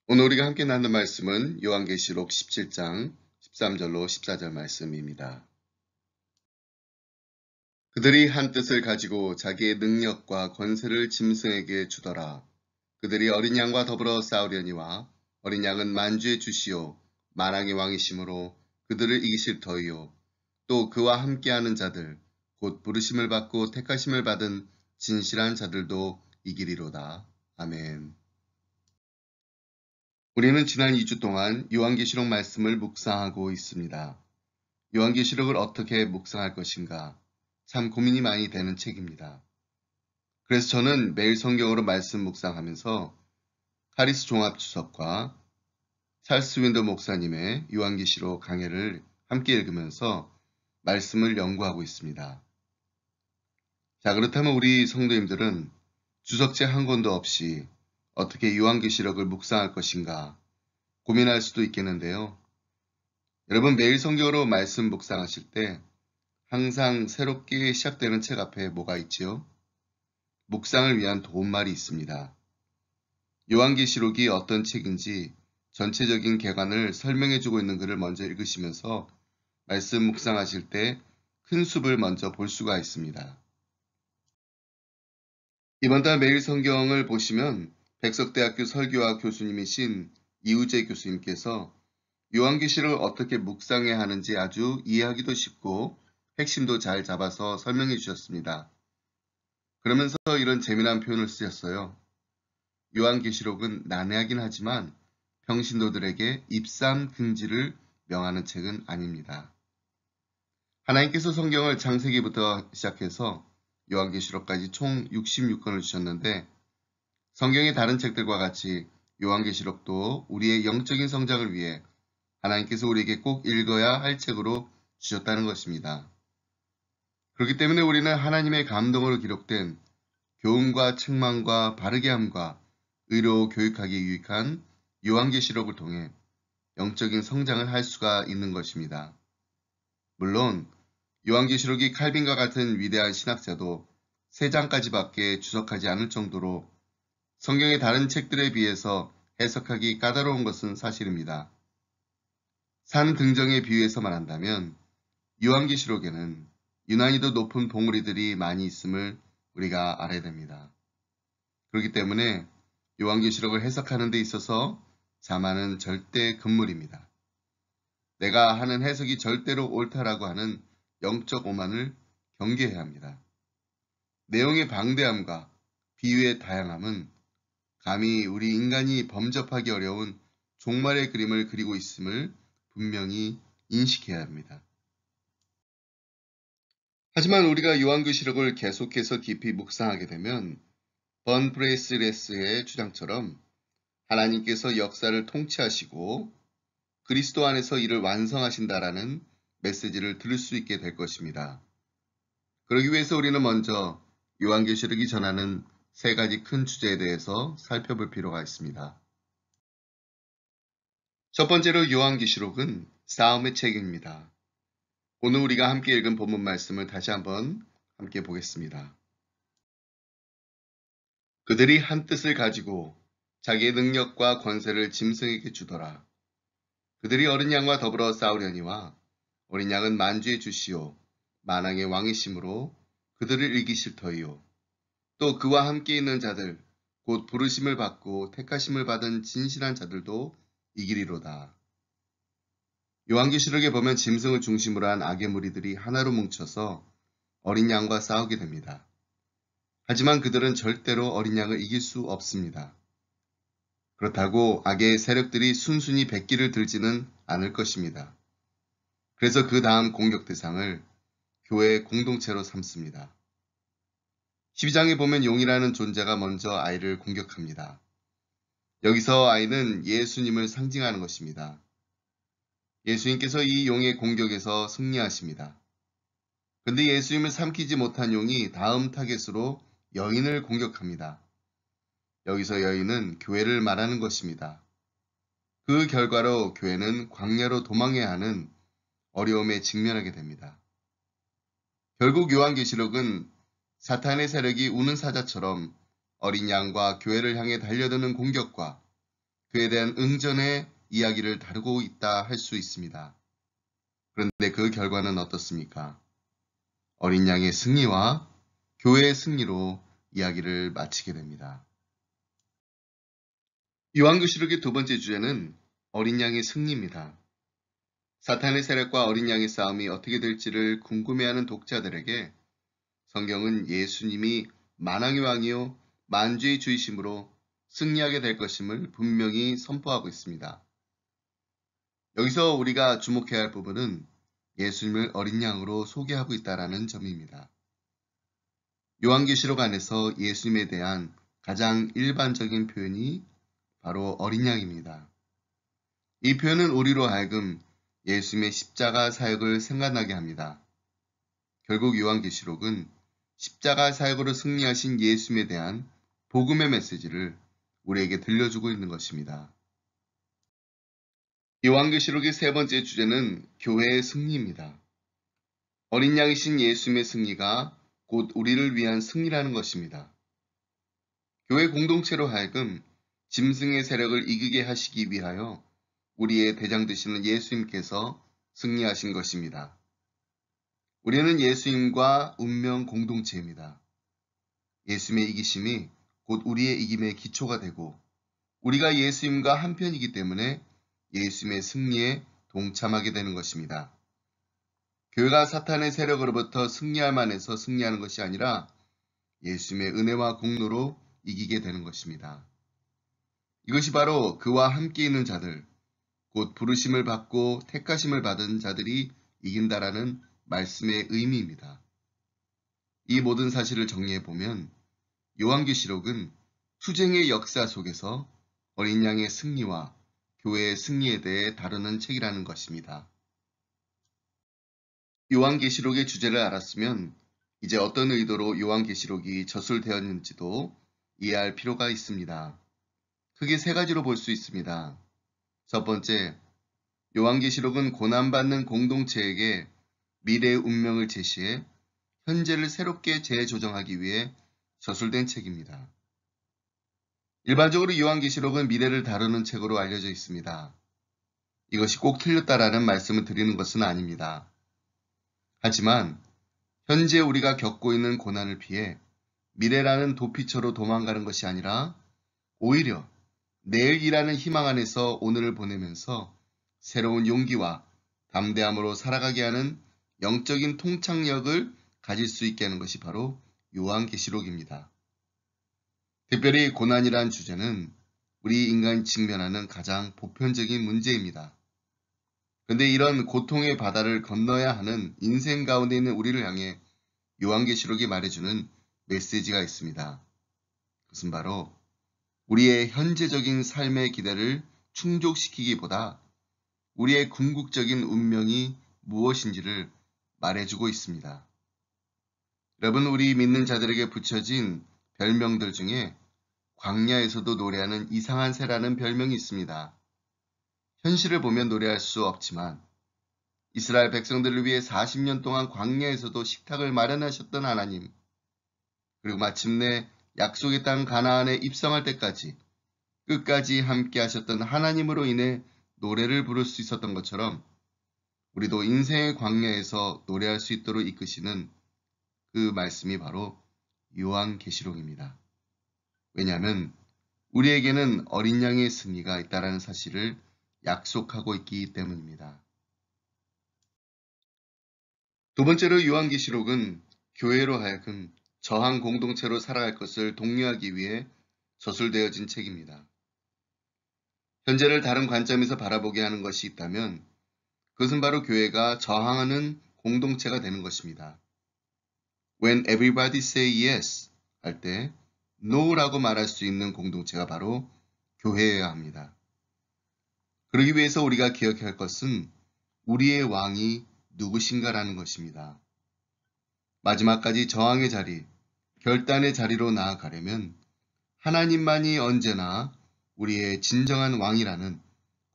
오늘 우리가 함께 나눈 말씀은 요한계시록 17장 13절로 14절 말씀입니다. 그들이 한 뜻을 가지고 자기의 능력과 권세를 짐승에게 주더라. 그들이 어린 양과 더불어 싸우려니와 어린 양은 만주의 주시요 만왕의 왕이시므로 그들을 이기실 터이요 또 그와 함께하는 자들 곧 부르심을 받고 택하심을 받은 진실한 자들도 이기리로다. 아멘. 우리는 지난 2주 동안 요한계시록 말씀을 묵상하고 있습니다. 요한계시록을 어떻게 묵상할 것인가? 참 고민이 많이 되는 책입니다. 그래서 저는 매일 성경으로 말씀 묵상하면서 카리스 종합주석과 찰스 윈더 목사님의 요한계시록 강해를 함께 읽으면서 말씀을 연구하고 있습니다. 자, 그렇다면 우리 성도님들은 주석책 한 권도 없이 어떻게 요한계시록을 묵상할 것인가 고민할 수도 있겠는데요. 여러분 매일 성경으로 말씀 묵상하실 때 항상 새롭게 시작되는 책 앞에 뭐가 있지요? 묵상을 위한 도움말이 있습니다. 요한계시록이 어떤 책인지 전체적인 개관을 설명해주고 있는 글을 먼저 읽으시면서 말씀 묵상하실 때 큰 숲을 먼저 볼 수가 있습니다. 이번 달 매일 성경을 보시면 백석대학교 설교학 교수님이신 이우재 교수님께서 요한계시록을 어떻게 묵상해야 하는지 아주 이해하기도 쉽고 핵심도 잘 잡아서 설명해 주셨습니다. 그러면서 이런 재미난 표현을 쓰셨어요. 요한계시록은 난해하긴 하지만 평신도들에게 입산 금지를 명하는 책은 아닙니다. 하나님께서 성경을 창세기부터 시작해서 요한계시록까지 총 66권을 주셨는데 성경의 다른 책들과 같이 요한계시록도 우리의 영적인 성장을 위해 하나님께서 우리에게 꼭 읽어야 할 책으로 주셨다는 것입니다. 그렇기 때문에 우리는 하나님의 감동으로 기록된 교훈과 책망과 바르게 함과 의로 교육하기에 유익한 요한계시록을 통해 영적인 성장을 할 수가 있는 것입니다. 물론 요한계시록이 칼빈과 같은 위대한 신학자도 3장까지밖에 주석하지 않을 정도로 성경의 다른 책들에 비해서 해석하기 까다로운 것은 사실입니다. 산 등정에 비유해서 말한다면 요한계시록에는 유난히도 높은 봉우리들이 많이 있음을 우리가 알아야 됩니다. 그렇기 때문에 요한계시록을 해석하는 데 있어서 자만은 절대 금물입니다. 내가 하는 해석이 절대로 옳다라고 하는 영적 오만을 경계해야 합니다. 내용의 방대함과 비유의 다양함은 감히 우리 인간이 범접하기 어려운 종말의 그림을 그리고 있음을 분명히 인식해야 합니다. 하지만 우리가 요한계시록을 계속해서 깊이 묵상하게 되면 번 브레이스레스의 주장처럼 하나님께서 역사를 통치하시고 그리스도 안에서 이를 완성하신다라는 메시지를 들을 수 있게 될 것입니다. 그러기 위해서 우리는 먼저 요한계시록이 전하는 3가지 큰 주제에 대해서 살펴볼 필요가 있습니다. 첫 번째로 요한계시록은 싸움의 책입니다. 오늘 우리가 함께 읽은 본문 말씀을 다시 한번 함께 보겠습니다. 그들이 한 뜻을 가지고 자기의 능력과 권세를 짐승에게 주더라. 그들이 어린 양과 더불어 싸우려니와 어린 양은 만주의 주시요 만왕의 왕이시므로 그들을 이기실 터이요 또 그와 함께 있는 자들 곧 부르심을 받고 택하심을 받은 진실한 자들도 이기리로다. 요한계시록에 보면 짐승을 중심으로 한 악의 무리들이 하나로 뭉쳐서 어린 양과 싸우게 됩니다. 하지만 그들은 절대로 어린 양을 이길 수 없습니다. 그렇다고 악의 세력들이 순순히 백기를 들지는 않을 것입니다. 그래서 그 다음 공격 대상을 교회의 공동체로 삼습니다. 12장에 보면 용이라는 존재가 먼저 아이를 공격합니다. 여기서 아이는 예수님을 상징하는 것입니다. 예수님께서 이 용의 공격에서 승리하십니다. 근데 예수님을 삼키지 못한 용이 다음 타겟으로 여인을 공격합니다. 여기서 여인은 교회를 말하는 것입니다. 그 결과로 교회는 광야로 도망해야 하는 어려움에 직면하게 됩니다. 결국 요한계시록은 사탄의 세력이 우는 사자처럼 어린 양과 교회를 향해 달려드는 공격과 그에 대한 응전의 이야기를 다루고 있다 할 수 있습니다. 그런데 그 결과는 어떻습니까? 어린 양의 승리와 교회의 승리로 이야기를 마치게 됩니다. 요한계시록의 두 번째 주제는 어린 양의 승리입니다. 사탄의 세력과 어린 양의 싸움이 어떻게 될지를 궁금해하는 독자들에게 성경은 예수님이 만왕의 왕이요 만주의 주이심으로 승리하게 될 것임을 분명히 선포하고 있습니다. 여기서 우리가 주목해야 할 부분은 예수님을 어린 양으로 소개하고 있다는 점입니다. 요한계시록 안에서 예수님에 대한 가장 일반적인 표현이 바로 어린 양입니다. 이 표현은 우리로 하여금 예수님의 십자가 사역을 생각나게 합니다. 결국 요한계시록은 십자가 사역으로 승리하신 예수님에 대한 복음의 메시지를 우리에게 들려주고 있는 것입니다. 요한계시록의 세 번째 주제는 교회의 승리입니다. 어린 양이신 예수님의 승리가 곧 우리를 위한 승리라는 것입니다. 교회 공동체로 하여금 짐승의 세력을 이기게 하시기 위하여 우리의 대장 되시는 예수님께서 승리하신 것입니다. 우리는 예수님과 운명 공동체입니다. 예수님의 이기심이 곧 우리의 이김의 기초가 되고 우리가 예수님과 한편이기 때문에 예수님의 승리에 동참하게 되는 것입니다. 교회가 사탄의 세력으로부터 승리할 만해서 승리하는 것이 아니라 예수님의 은혜와 공로로 이기게 되는 것입니다. 이것이 바로 그와 함께 있는 자들, 곧 부르심을 받고 택하심을 받은 자들이 이긴다라는 말씀의 의미입니다. 이 모든 사실을 정리해보면 요한계시록은 투쟁의 역사 속에서 어린 양의 승리와 교회의 승리에 대해 다루는 책이라는 것입니다. 요한계시록의 주제를 알았으면 이제 어떤 의도로 요한계시록이 저술되었는지도 이해할 필요가 있습니다. 크게 세 가지로 볼 수 있습니다. 첫 번째, 요한계시록은 고난받는 공동체에게 미래의 운명을 제시해 현재를 새롭게 재조정하기 위해 저술된 책입니다. 일반적으로 요한계시록은 미래를 다루는 책으로 알려져 있습니다. 이것이 꼭 틀렸다라는 말씀을 드리는 것은 아닙니다. 하지만 현재 우리가 겪고 있는 고난을 피해 미래라는 도피처로 도망가는 것이 아니라 오히려 내일이라는 희망 안에서 오늘을 보내면서 새로운 용기와 담대함으로 살아가게 하는 영적인 통찰력을 가질 수 있게 하는 것이 바로 요한계시록입니다. 특별히 고난이란 주제는 우리 인간이 직면하는 가장 보편적인 문제입니다. 그런데 이런 고통의 바다를 건너야 하는 인생 가운데 있는 우리를 향해 요한계시록이 말해주는 메시지가 있습니다. 그것은 바로 우리의 현재적인 삶의 기대를 충족시키기보다 우리의 궁극적인 운명이 무엇인지를 말해주고 있습니다. 여러분, 우리 믿는 자들에게 붙여진 별명들 중에 광야에서도 노래하는 이상한 새라는 별명이 있습니다. 현실을 보면 노래할 수 없지만 이스라엘 백성들을 위해 40년 동안 광야에서도 식탁을 마련하셨던 하나님, 그리고 마침내 약속의 땅 가나안에 입성할 때까지 끝까지 함께 하셨던 하나님으로 인해 노래를 부를 수 있었던 것처럼 우리도 인생의 광야에서 노래할 수 있도록 이끄시는 그 말씀이 바로 요한계시록입니다. 왜냐하면 우리에게는 어린 양의 승리가 있다는 사실을 약속하고 있기 때문입니다. 두 번째로 요한계시록은 교회로 하여금 저항 공동체로 살아갈 것을 독려하기 위해 저술되어진 책입니다. 현재를 다른 관점에서 바라보게 하는 것이 있다면 그것은 바로 교회가 저항하는 공동체가 되는 것입니다. When everybody say yes 할 때 no라고 말할 수 있는 공동체가 바로 교회여야 합니다. 그러기 위해서 우리가 기억해야 할 것은 우리의 왕이 누구신가라는 것입니다. 마지막까지 저항의 자리, 결단의 자리로 나아가려면 하나님만이 언제나 우리의 진정한 왕이라는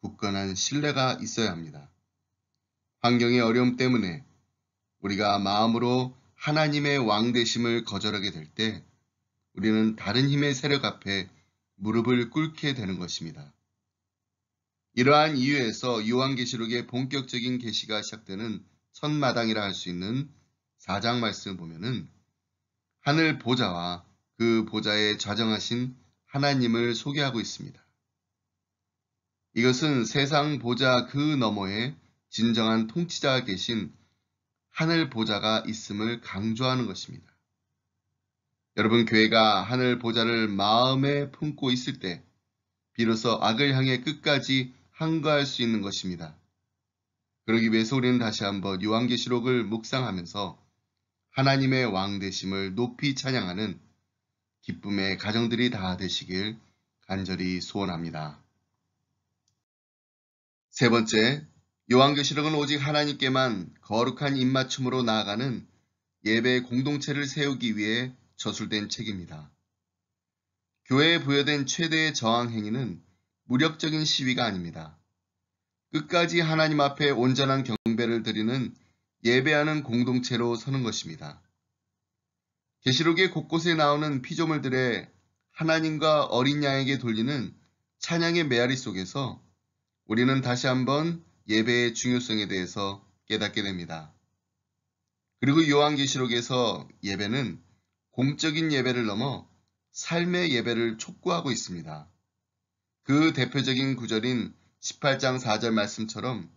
굳건한 신뢰가 있어야 합니다. 환경의 어려움 때문에 우리가 마음으로 하나님의 왕 되심을 거절하게 될 때 우리는 다른 힘의 세력 앞에 무릎을 꿇게 되는 것입니다. 이러한 이유에서 요한계시록의 본격적인 계시가 시작되는 첫 마당이라 할 수 있는 4장 말씀을 보면은 하늘 보좌와 그 보좌에 좌정하신 하나님을 소개하고 있습니다. 이것은 세상 보좌 그 너머에 진정한 통치자가 계신 하늘 보좌가 있음을 강조하는 것입니다. 여러분, 교회가 하늘 보좌를 마음에 품고 있을 때 비로소 악을 향해 끝까지 항거할 수 있는 것입니다. 그러기 위해서 우리는 다시 한번 요한계시록을 묵상하면서 하나님의 왕 되심을 높이 찬양하는 기쁨의 가정들이 다 되시길 간절히 소원합니다. 세 번째, 요한계시록은 오직 하나님께만 거룩한 입맞춤으로 나아가는 예배 공동체를 세우기 위해 저술된 책입니다. 교회에 부여된 최대의 저항 행위는 무력적인 시위가 아닙니다. 끝까지 하나님 앞에 온전한 경배를 드리는 예배하는 공동체로 서는 것입니다. 계시록의 곳곳에 나오는 피조물들의 하나님과 어린 양에게 돌리는 찬양의 메아리 속에서 우리는 다시 한번 예배의 중요성에 대해서 깨닫게 됩니다. 그리고 요한계시록에서 예배는 공적인 예배를 넘어 삶의 예배를 촉구하고 있습니다. 그 대표적인 구절인 18장 4절 말씀처럼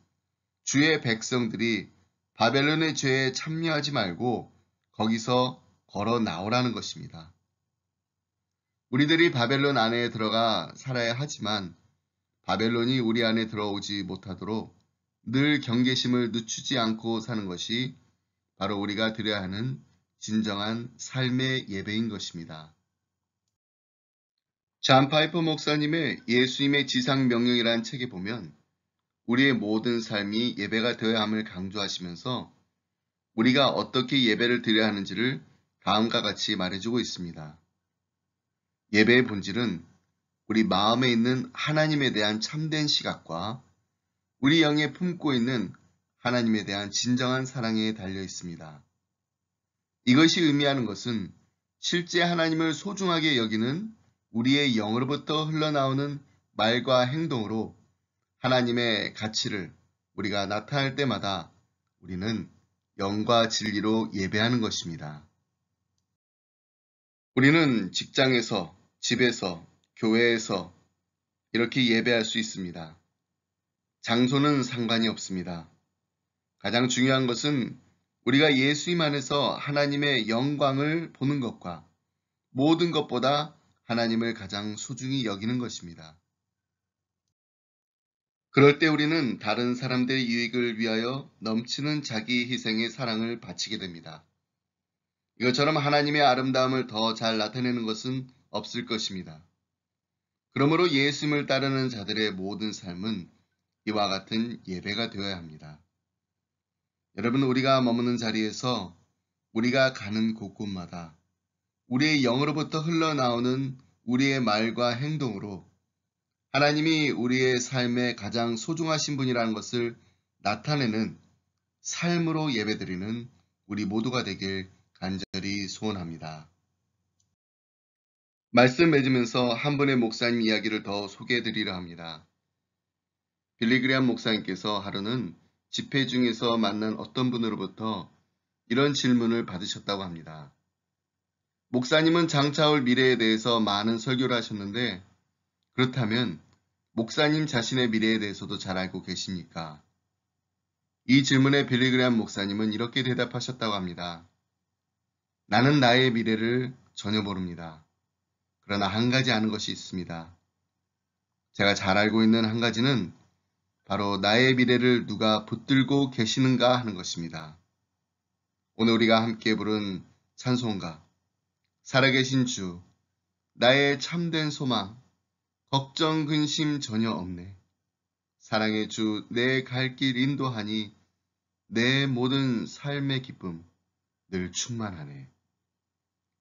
주의 백성들이 바벨론의 죄에 참여하지 말고 거기서 걸어 나오라는 것입니다. 우리들이 바벨론 안에 들어가 살아야 하지만 바벨론이 우리 안에 들어오지 못하도록 늘 경계심을 늦추지 않고 사는 것이 바로 우리가 드려야 하는 진정한 삶의 예배인 것입니다. 잔 파이퍼 목사님의 예수님의 지상명령이라는 책에 보면 우리의 모든 삶이 예배가 되어야 함을 강조하시면서 우리가 어떻게 예배를 드려야 하는지를 다음과 같이 말해주고 있습니다. 예배의 본질은 우리 마음에 있는 하나님에 대한 참된 시각과 우리 영에 품고 있는 하나님에 대한 진정한 사랑에 달려 있습니다. 이것이 의미하는 것은 실제 하나님을 소중하게 여기는 우리의 영으로부터 흘러나오는 말과 행동으로 하나님의 가치를 우리가 나타낼 때마다 우리는 영과 진리로 예배하는 것입니다. 우리는 직장에서, 집에서, 교회에서 이렇게 예배할 수 있습니다. 장소는 상관이 없습니다. 가장 중요한 것은 우리가 예수님 안에서 하나님의 영광을 보는 것과 모든 것보다 하나님을 가장 소중히 여기는 것입니다. 그럴 때 우리는 다른 사람들의 유익을 위하여 넘치는 자기 희생의 사랑을 바치게 됩니다. 이것처럼 하나님의 아름다움을 더 잘 나타내는 것은 없을 것입니다. 그러므로 예수님을 따르는 자들의 모든 삶은 이와 같은 예배가 되어야 합니다. 여러분, 우리가 머무는 자리에서 우리가 가는 곳곳마다 우리의 영으로부터 흘러나오는 우리의 말과 행동으로 하나님이 우리의 삶에 가장 소중하신 분이라는 것을 나타내는 삶으로 예배드리는 우리 모두가 되길 간절히 소원합니다. 말씀 맺으면서 한 분의 목사님 이야기를 더 소개해드리려 합니다. 빌리그리암 목사님께서 하루는 집회 중에서 만난 어떤 분으로부터 이런 질문을 받으셨다고 합니다. 목사님은 장차 올 미래에 대해서 많은 설교를 하셨는데 그렇다면 목사님 자신의 미래에 대해서도 잘 알고 계십니까? 이 질문에 빌리그리암 목사님은 이렇게 대답하셨다고 합니다. 나는 나의 미래를 전혀 모릅니다. 그러나 한 가지 아는 것이 있습니다. 제가 잘 알고 있는 한 가지는 바로 나의 미래를 누가 붙들고 계시는가 하는 것입니다. 오늘 우리가 함께 부른 찬송가, 살아계신 주, 나의 참된 소망, 걱정 근심 전혀 없네. 사랑의 주, 내 갈 길 인도하니 내 모든 삶의 기쁨 늘 충만하네.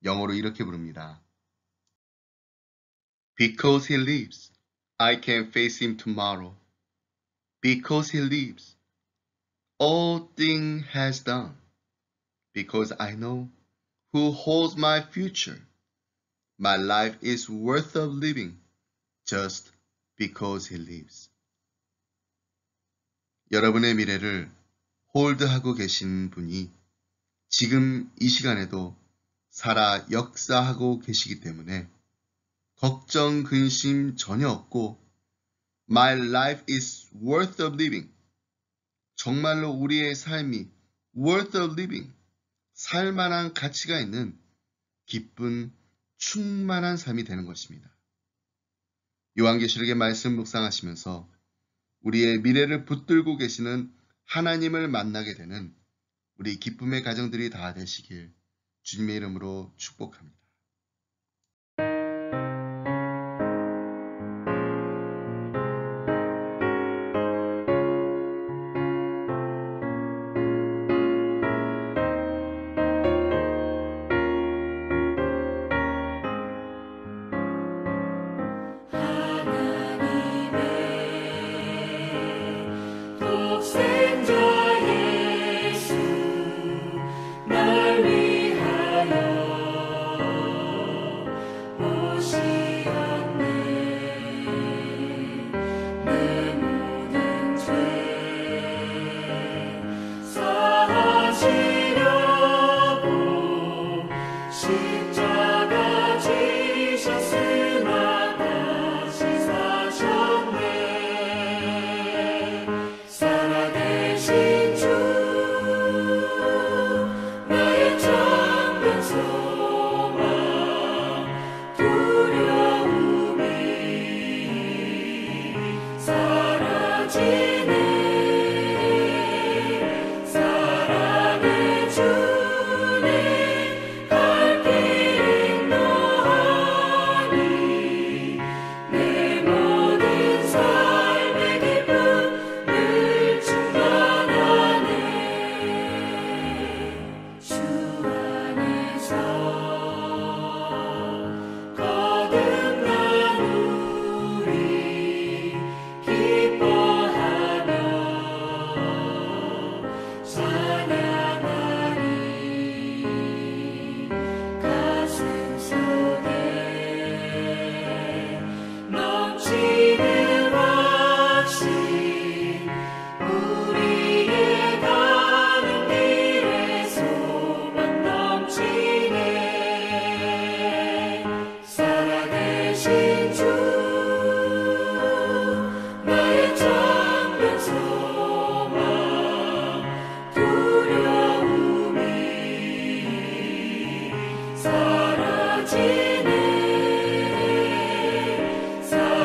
영어로 이렇게 부릅니다. Because he lives, I can face him tomorrow. Because he lives, all thing has done. Because I know who holds my future. My life is worth of living just because he lives. 여러분의 미래를 홀드하고 계신 분이 지금 이 시간에도 살아 역사하고 계시기 때문에 걱정, 근심 전혀 없고 My life is worth of living. 정말로 우리의 삶이 worth of living. 살만한 가치가 있는 기쁜 충만한 삶이 되는 것입니다. 요한계시록의 말씀 묵상하시면서 우리의 미래를 붙들고 계시는 하나님을 만나게 되는 우리 기쁨의 가정들이 다 되시길 주님의 이름으로 축복합니다.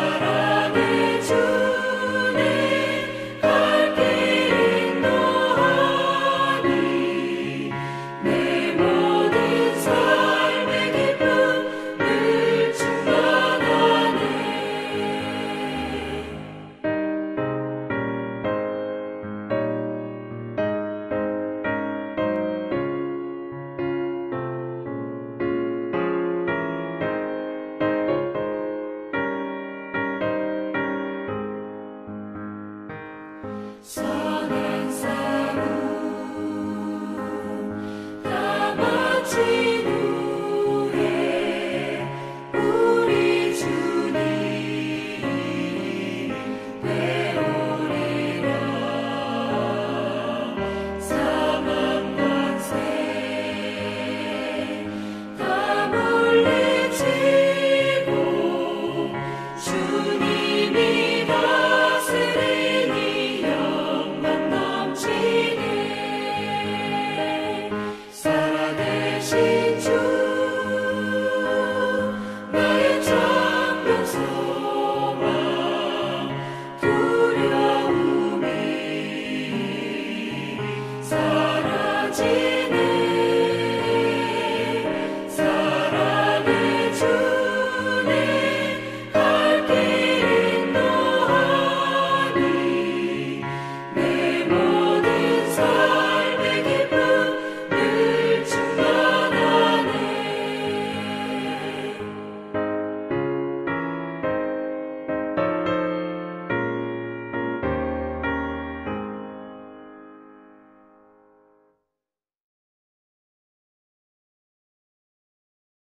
사랑의 주